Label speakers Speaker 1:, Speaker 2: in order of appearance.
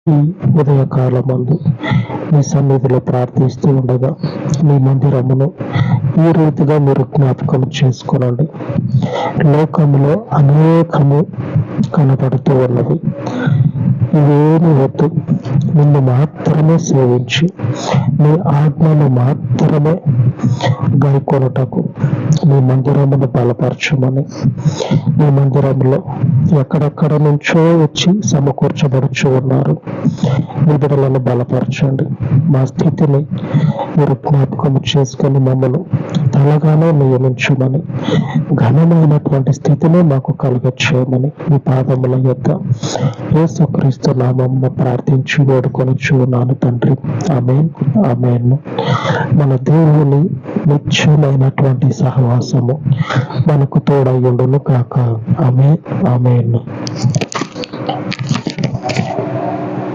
Speaker 1: ఈ ఉదయకాలమందు మీ సన్నిధిలో ప్రార్థిస్తూ ఉండగా మీ మందిరమును ఈ రీతిగా మీరు జ్ఞాపకం చేసుకునండి. లోకములో అనేకము కనబడుతూ ఉన్నది. ఇవేమి వద్దు, నిన్ను మాత్రమే సేవించి నీ ఆజ్ఞను మాత్రమే గైకొనుటకు నీ మందిరమును బలపరచమని, నీ మందిరంలో ఎక్కడెక్కడ నుంచో వచ్చి సమకూర్చబడుచు ఉన్నారు. మీ బిడ్డలను బలపరచండి. మా స్థితిని మీరు జ్ఞాపకం చేసుకుని మమ్మల్ని తలగానే నియమించమని, ఘనమైనటువంటి స్థితిని మాకు కలుగచేయమని మీ పాదముల యొద్ద యేసుక్రీస్తు నామమున ప్రార్థించి వేడుకొనుచు ఉన్నాను తండ్రి. ఆమేన్, ఆమేన్. మన దేవుని నిత్యమైనటువంటి సహవాసము మనకు తోడయ్యుండును కాక. ఆమేన్, ఆమేన్.